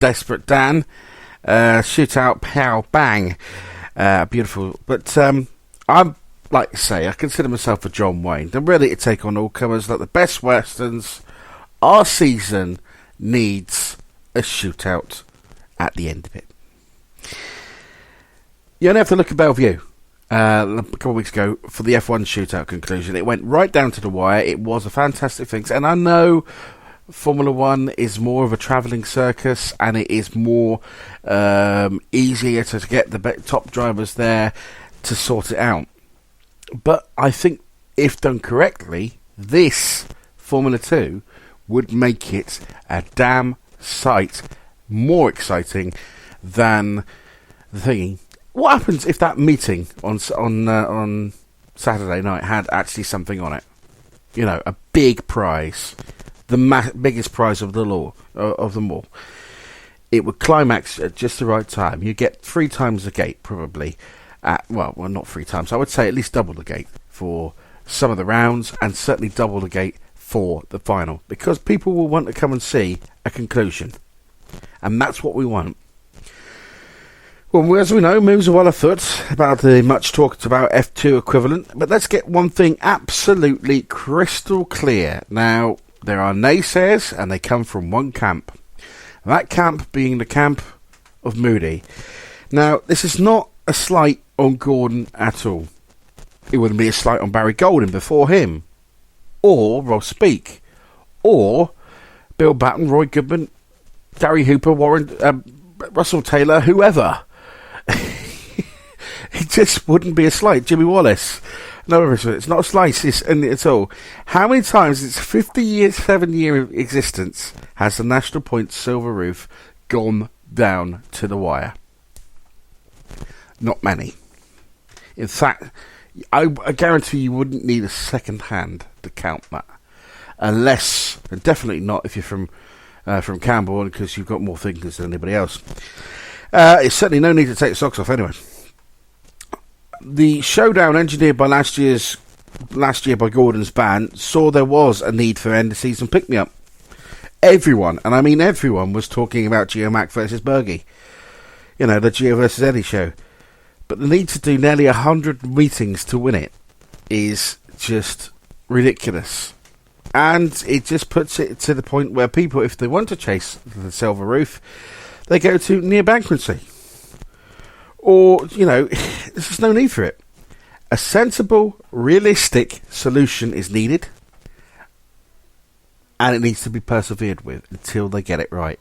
Desperate Dan, Shootout, Pow, Bang. Beautiful. But I'm like to say, I consider myself a John Wayne. I'm ready to take on all comers like the best westerns. Our season needs a shootout at the end of it. You only have to look at Bellevue a couple of weeks ago for the F1 shootout conclusion. It went right down to the wire. It was a fantastic thing. And I know Formula One is more of a travelling circus, and it is more easier to get the top drivers there to sort it out. But I think if done correctly, this Formula 2 would make it a damn sight more exciting than the thingy. What happens if that meeting on Saturday night had actually something on it? You know, a big prize, the biggest prize of them all. It would climax at just the right time. You get 3 times the gate, probably. Well, not 3 times. I would say at least double the gate for some of the rounds, and certainly double the gate for the final, because people will want to come and see a conclusion, and that's what we want. Well, as we know, moves are well afoot about the much talked about F2 equivalent, but let's get one thing absolutely crystal clear. Now, there are naysayers, and they come from one camp. That camp being the camp of Moody. Now, this is not a slight on Gordon at all. It wouldn't be a slight on Barry Golden before him, or Ross Speak, or Bill Batten, Roy Goodman, Gary Hooper, Warren, Russell Taylor, whoever. It just wouldn't be a slight. Jimmy Wallace. No, it's not a slice at all. How many times in its 7-year existence has the National Points Silver Roof gone down to the wire? Not many. In fact, I guarantee you wouldn't need a second hand to count that. Unless, and definitely not if you're from Camberwell, because you've got more fingers than anybody else. It's certainly no need to take the socks off anyway. The showdown engineered by last year by Gordon's band saw there was a need for end of season pick-me-up. Everyone, and I mean everyone, was talking about Geo Mac versus Bergie. You know, the Geo versus Eddie show. But the need to do nearly 100 meetings to win it is just ridiculous. And it just puts it to the point where people, if they want to chase the silver roof, they go to near bankruptcy. Or, you know, there's just no need for it. A sensible, realistic solution is needed, and it needs to be persevered with until they get it right.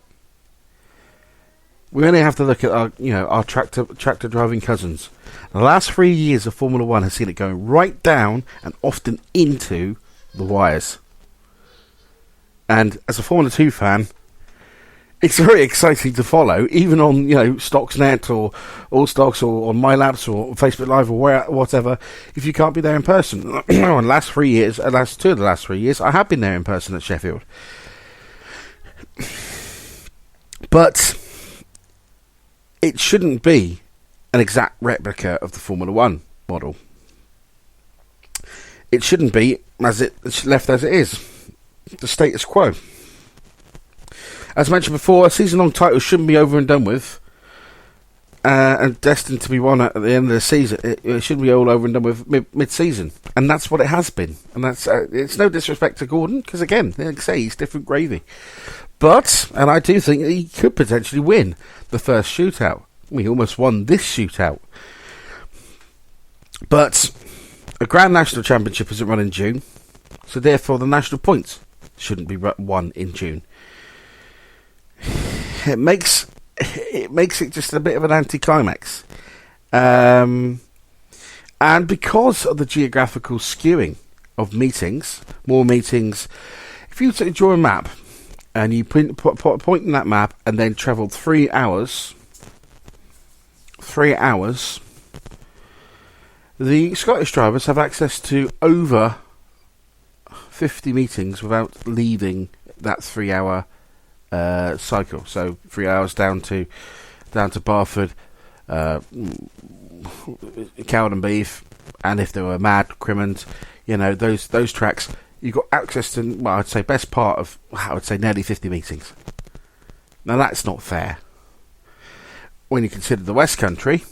We only have to look at our tractor driving cousins. The last 3 years of Formula One has seen it going right down and often into the wires. And as a Formula 2 fan, it's very exciting to follow, even on Stocksnet or All Stocks or on My Laps or Facebook Live or whatever. If you can't be there in person, on the last 2 of the last 3 years, I have been there in person at Sheffield. But it shouldn't be an exact replica of the Formula One model. It shouldn't be it's left as it is, the status quo. As mentioned before, a season-long title shouldn't be over and done with, and destined to be won at the end of the season. It shouldn't be all over and done with mid-season, and that's what it has been. And that's it's no disrespect to Gordon, because again, like I say, he's different gravy. But, and I do think he could potentially win the first shootout. We almost won this shootout. But a Grand National Championship isn't run in June, so therefore the national points shouldn't be won in June. It makes it just a bit of an anticlimax. And because of the geographical skewing of meetings, more meetings, if you draw a map and you point in that map and then travel 3 hours, the Scottish drivers have access to over 50 meetings without leaving that 3 hour cycle. So 3 hours down to Barford, Cowden Beef, and if they were Mad, Crimond, those tracks, you've got access to, well, I'd say best part of, I would say nearly 50 meetings. Now that's not fair. When you consider the West Country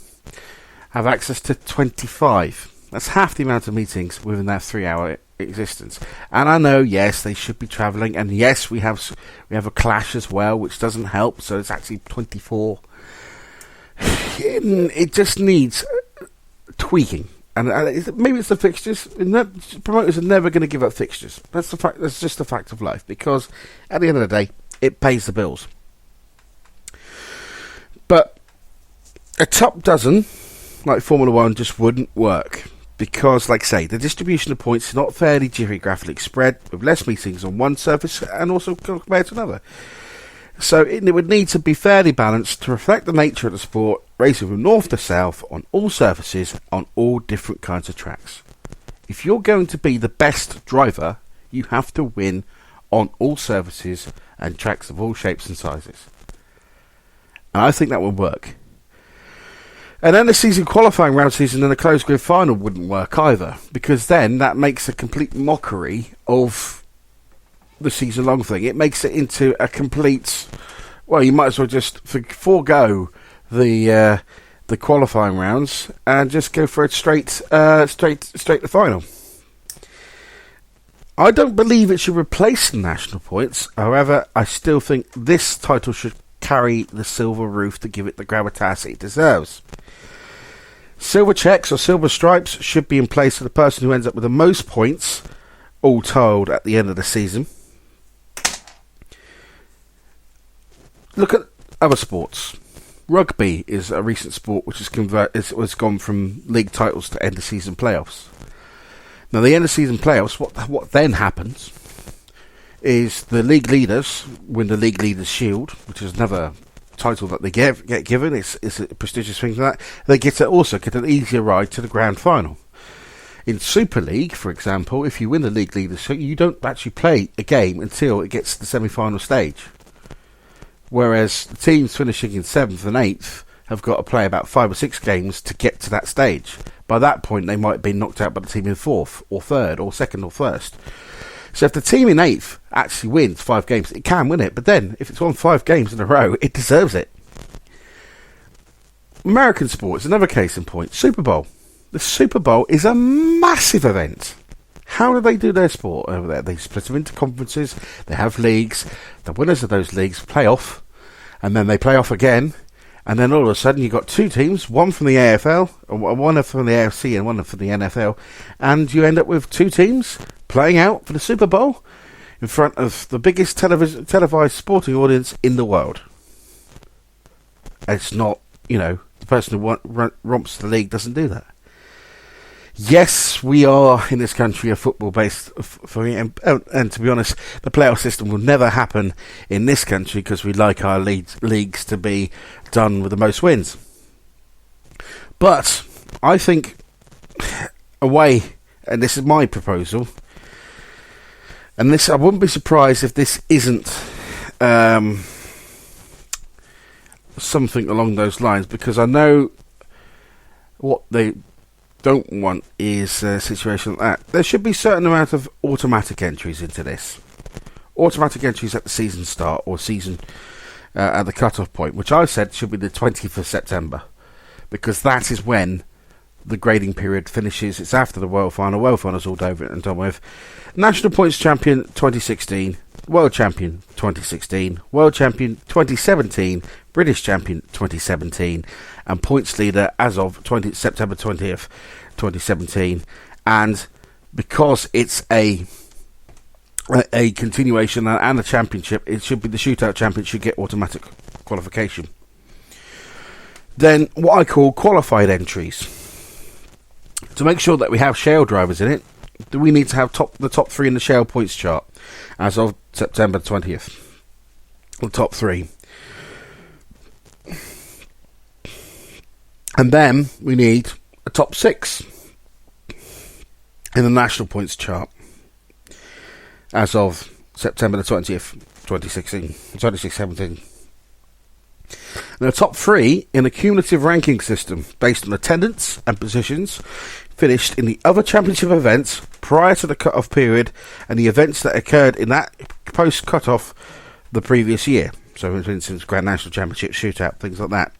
have access to 25. That's half the amount of meetings within their 3-hour existence. And I know, yes, they should be travelling, and yes, we have a clash as well, which doesn't help. So it's actually 24. It just needs tweaking, and maybe it's the fixtures. Promoters are never going to give up fixtures. That's the fact. That's just a fact of life. Because at the end of the day, it pays the bills. But a top dozen, like Formula One, just wouldn't work. Because, like I say, the distribution of points is not fairly geographically spread, with less meetings on one surface and also compared to another. So it would need to be fairly balanced to reflect the nature of the sport, racing from north to south on all surfaces, on all different kinds of tracks. If you're going to be the best driver, you have to win on all surfaces and tracks of all shapes and sizes. And I think that would work. And then the season qualifying round season and the closed grid final wouldn't work either, because then that makes a complete mockery of the season long thing. It makes it into a complete, well, you might as well just forego the qualifying rounds and just go for it straight to final. I don't believe it should replace the national points. However, I still think this title should carry the silver roof to give it the gravitas it deserves. Silver checks or silver stripes should be in place for the person who ends up with the most points, all told, at the end of the season. Look at other sports. Rugby is a recent sport which has gone from league titles to end of season playoffs. Now, the end of season playoffs, what then happens is the league leaders win the League Leaders Shield, which is another title that they get given. It's a prestigious thing for that. They also get an easier ride to the grand final. In Super League, for example, if you win the League Leaders Shield, you don't actually play a game until it gets to the semi-final stage. Whereas the teams finishing in 7th and 8th have got to play about 5 or 6 games to get to that stage. By that point, they might be knocked out by the team in 4th or 3rd or 2nd or 1st. So if the team in 8th actually wins 5 games, it can win it. But then, if it's won 5 games in a row, it deserves it. American sports, another case in point. Super Bowl. The Super Bowl is a massive event. How do they do their sport over there? They split them into conferences. They have leagues. The winners of those leagues play off. And then they play off again. And then all of a sudden you've got 2 teams, one from the AFL, one from the AFC and one from the NFL. And you end up with 2 teams playing out for the Super Bowl in front of the biggest televised sporting audience in the world. It's not, the person who romps the league doesn't do that. Yes, we are in this country a football-based and to be honest, the playoff system will never happen in this country because we like our leagues to be done with the most wins. But I think away, and this is my proposal, and this I wouldn't be surprised if this isn't something along those lines, because I know what they don't want is a situation like that. There should be a certain amount of automatic entries into this. Automatic entries at the season start or season at the cut-off point, which I said should be the 20th of September, because that is when the grading period finishes. It's after the World Final. World Final's all over and done with. National Points Champion 2016, World Champion 2016, World Champion 2017, British Champion 2017, and Points Leader as of September 20th, 2017. And because it's a continuation and a championship, it should be the shootout champion should get automatic qualification. Then what I call qualified entries. To make sure that we have Shell drivers in it, do we need to have the top 3 in the Shell points chart as of September 20th? The top 3. And then we need a top 6 in the national points chart as of September the 20th, 2017. And the top 3 in a cumulative ranking system based on attendance and positions finished in the other championship events prior to the cut-off period and the events that occurred in that post-cut-off the previous year. So, for instance, Grand National Championship, shootout, things like that.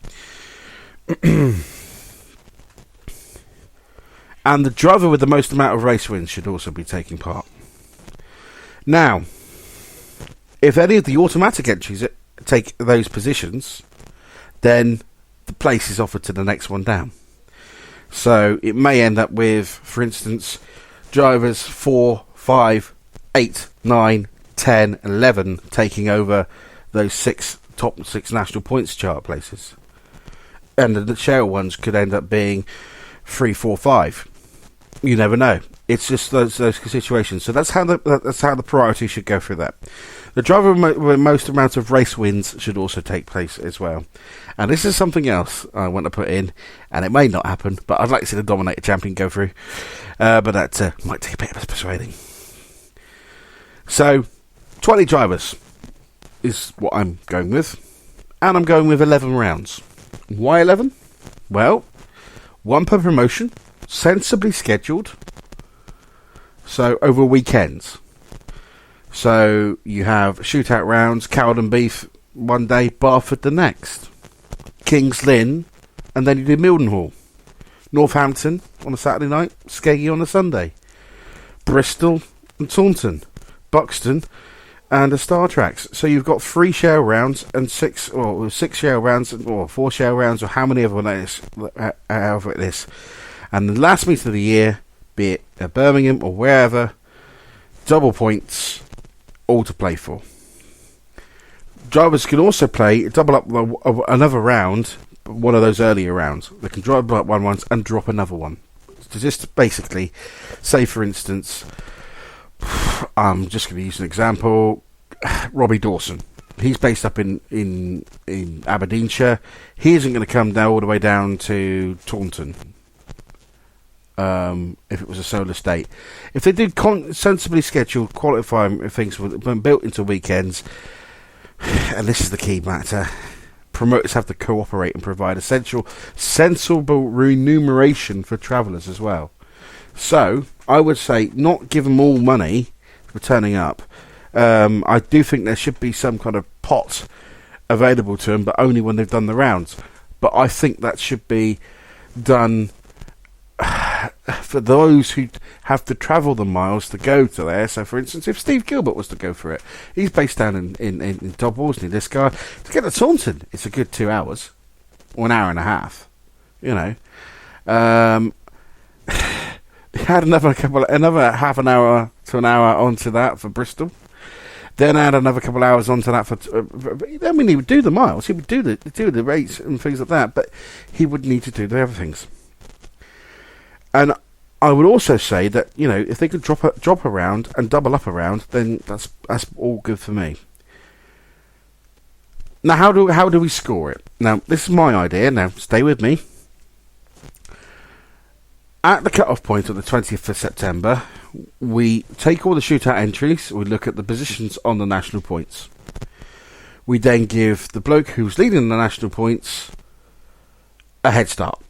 And the driver with the most amount of race wins should also be taking part. Now, if any of the automatic entries take those positions, then the place is offered to the next one down. So it may end up with, for instance, drivers 4, 5, 8, 9, 10, 11 taking over those top 6 national points chart places. And the share ones could end up being 3, 4, 5. You never know. It's just those situations. So that's how the priority should go through that. The driver with most amount of race wins should also take place as well. And this is something else I want to put in, and it may not happen, but I'd like to see the Dominator Champion go through. But that might take a bit of persuading. So, 20 drivers is what I'm going with. And I'm going with 11 rounds. Why 11? Well, 1 per promotion, sensibly scheduled, so over weekends. So you have shootout rounds, Cowden Beef one day, Barford the next, Kings Lynn, and then you do Mildenhall, Northampton on a Saturday night, Skeggy on a Sunday, Bristol and Taunton, Buxton and the Star Tracks. So you've got 3 share rounds and 6 share rounds or 4 share rounds, or how many of it is. And the last meet of the year, be it at Birmingham or wherever, double points, all to play for. Drivers can also play double up another round, one of those earlier rounds. They can double up one once and drop another one. To just basically say, for instance, I'm just going to use an example. Robbie Dawson. He's based up in Aberdeenshire. He isn't going to come down all the way down to Taunton. If it was a solar state. If they did sensibly scheduled qualifying things built into weekends, and this is the key matter, promoters have to cooperate and provide sensible remuneration for travellers as well. So, I would say not give them all money for turning up. I do think there should be some kind of pot available to them, but only when they've done the rounds. But I think that should be done for those who have to travel the miles to go to there. So, for instance, if Steve Gilbert was to go for it, he's based down in Dobbles, near this guy. To get to Taunton, it's a good 2 hours, or an hour and a half. You know, he had another half an hour to an hour onto that for Bristol. Then add another couple of hours onto that I mean, he would do the miles, he would do the rates and things like that, but he would need to do the other things. And I would also say that, you know, if they could drop a round and double up a round, then that's all good for me. Now, how do we score it? Now, this is my idea. Now, stay with me. At the cut-off point on the 20th of September, we take all the shootout entries, we look at the positions on the national points. We then give the bloke who's leading the national points a head start.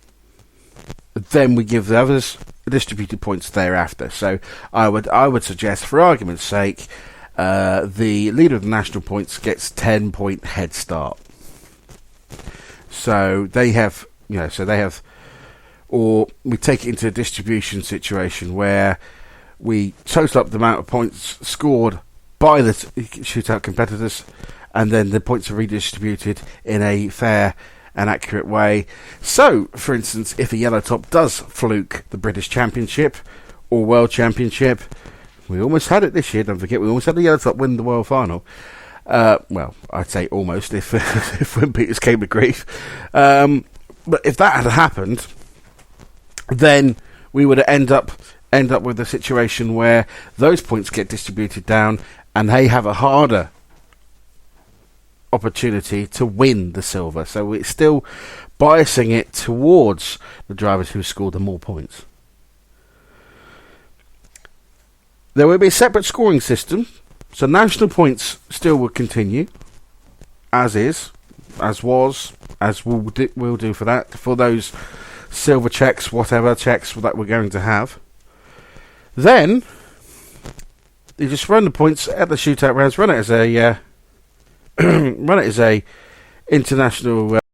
Then we give the others distributed points thereafter. So I would suggest, for argument's sake, the leader of the national points gets 10-point head start. So they have, or we take it into a distribution situation where we total up the amount of points scored by the shootout competitors, and then the points are redistributed in a fair and accurate way. So, for instance, if a yellow top does fluke the British Championship or World Championship, we almost had it this year, don't forget, we almost had the yellow top win the World Final. Well, I'd say almost, if Win Peters came to grief. But if that had happened, then we would end up with a situation where those points get distributed down and they have a harder opportunity to win the silver. So it's still biasing it towards the drivers who scored the more points. There will be a separate scoring system, so national points still will continue as is, as was, as we'll do for that, for those silver checks, whatever checks that we're going to have. Then you just run the points at the shootout rounds, run it as a run it as a international